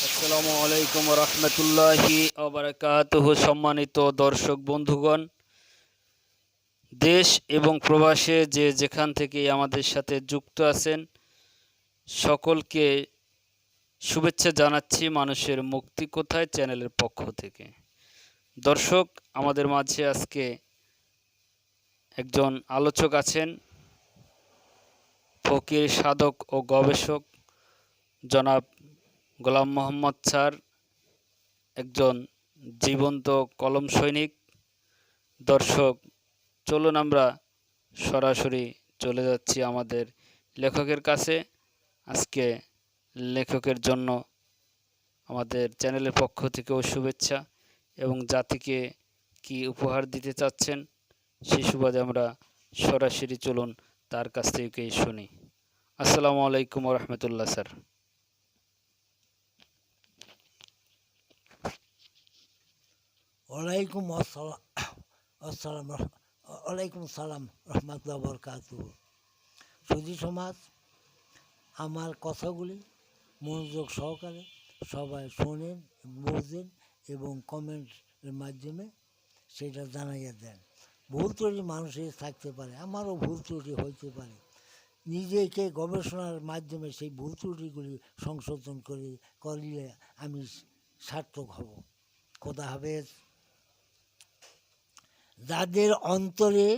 আসসালামু আলাইকুম রহমতুল্লাহি ওবারাকাতুহু। সম্মানিত দর্শক বন্ধুগণ, দেশ এবং প্রবাসে যে যেখান থেকে আমাদের সাথে যুক্ত আছেন, সকলকে শুভেচ্ছা জানাচ্ছি মানুষের মুক্তি কোথায় চ্যানেলের পক্ষ থেকে। দর্শক, আমাদের মাঝে আজকে একজন আলোচক আছেন, ফকির, সাধক ও গবেষক জনাব গোলাম মোহাম্মদ স্যার, একজন জীবন্ত কলম সৈনিক। দর্শক, চলুন আমরা সরাসরি চলে যাচ্ছি আমাদের লেখকের কাছে। আজকে লেখকের জন্য আমাদের চ্যানেলের পক্ষ থেকেও শুভেচ্ছা এবং জাতিকে কি উপহার দিতে চাচ্ছেন সেই সুবাদে আমরা সরাসরি চলুন তার কাছ থেকেই শুনি। আসসালামু আলাইকুম রহমতুল্লাহ স্যার। ওয়ালাইকুম আসসালাম ওয়ালাইকুম সালাম রহমতুল্লাহ বরকাতুহু। সুধী সমাজ, আমার কথাগুলি মনোযোগ সহকারে সবাই শোনেন, বোঝেন এবং কমেন্টের মাধ্যমে সেটা জানাইয়া দেন। ভুল ত্রুটি মানুষের থাকতে পারে, আমারও ভুল ত্রুটি হইতে পারে। নিজেকে গবেষণার মাধ্যমে সেই ভুল ত্রুটিগুলি সংশোধন করিলে আমি সার্থক হব। খোদা হাফেজ। যাদের অন্তরে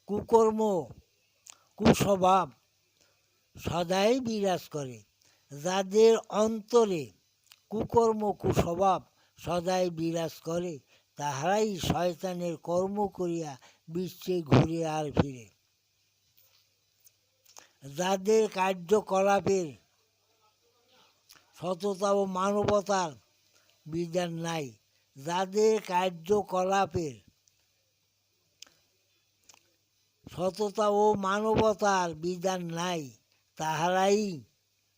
কুকর্ম কুস্বভাব সদাই বিরাজ করে, যাদের অন্তরে কুকর্ম কুস্বভাব সদাই বিরাজ করে, তাহারাই শয়তানের কর্ম করিয়া বিশ্বে ঘুরে আর ফিরে। যাদের কার্যকলাপের সততা ও মানবতার বিধান নাই, যাদের কার্যকলাপের সততা ও মানবতার বিধান নাই, তাহারাই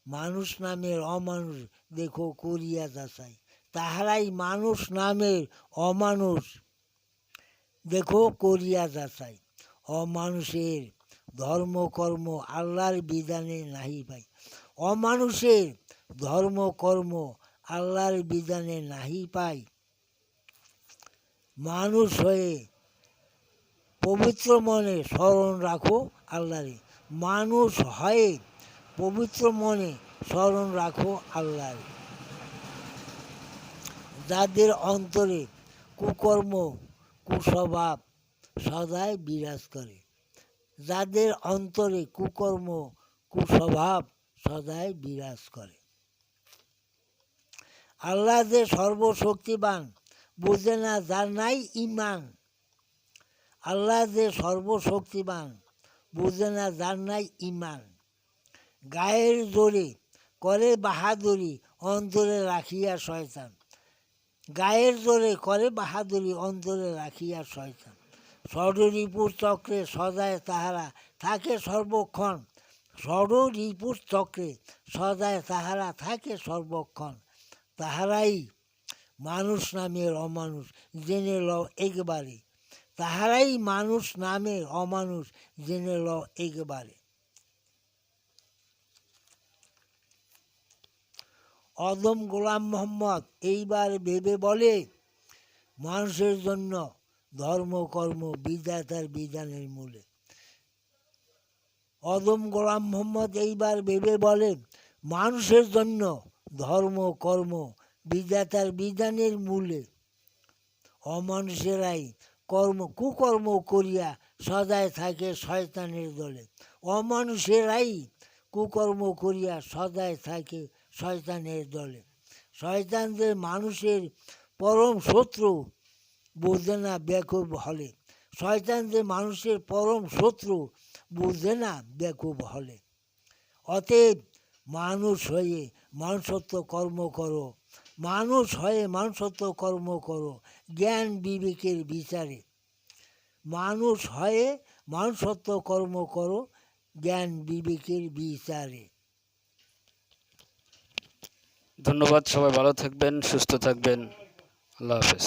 মানুষ নামের অমানুষ দেখো করিয়া যাচাই। তাহারাই মানুষ নামের অমানুষ দেখো করিয়া যাচাই। অমানুষের ধর্মকর্ম আল্লাহর বিধানে নাহি পাই। অমানুষের ধর্মকর্ম আল্লাহর বিধানে নাহি পাই। মানুষ হয়ে পবিত্র মনে স্মরণ রাখো আল্লাহরে। মানুষ হয়ে পবিত্র মনে স্মরণ রাখো আল্লাহরে। যাদের অন্তরে কুকর্ম কুস্বভাব সদাই বিরাজ করে, যাদের অন্তরে কুকর্ম কুস্বভাব সদাই বিরাজ করে। আল্লাহ যে সর্বশক্তিবান, বুঝে না যার নাই ঈমান। আল্লাহ যে সর্বশক্তিবান, বুঝে না যার নাই ঈমান। গায়ের জোরে করে বাহাদুরি, অন্তরে রাখিয়া শয়তান। গায়ের জোরে করে বাহাদুরি, অন্তরে রাখিয়া শয়তান। ষড়রিপুর চক্রে সদায় তাহারা থাকে সর্বক্ষণ। ষড়রিপুর চক্রে সদায় তাহারা থাকে সর্বক্ষণ। তাহারাই মানুষ নামের অমানুষ জেনে লও একবারে। তাহারাই মানুষ নামের অমানুষ জেনে লও একবারে। অদম গোলাম মোহাম্মদ এইবার ভেবে বলে, মানুষের জন্য ধর্ম কর্ম বিধাতার বিধানের মূলে। অদম গোলাম মোহাম্মদ এইবার ভেবে বলে, মানুষের জন্য ধর্ম কর্ম বিধাতার বিধানের মূলে। অমানুষেরাই কুকর্ম করিয়া সদায় থাকে শয়তানের দলে। অমানুষেরাই কুকর্ম করিয়া সদায় থাকে শয়তানের দলে। শয়তান যে মানুষের পরম শত্রু, বুঝে না বেকুব হলে। শয়তান যে মানুষের পরম শত্রু, বুঝে না বেকুব হলে। অতএব মানুষ হয়ে মানুষত্ব কর্ম করো। মানুষ হয়ে মানুষত্ব কর্ম করো জ্ঞান বিবেকের বিচারে। মানুষ হয়ে মানুষত্ব কর্ম করো জ্ঞান বিবেকের বিচারে। ধন্যবাদ। সবাই ভালো থাকবেন, সুস্থ থাকবেন। আল্লাহ হাফেজ।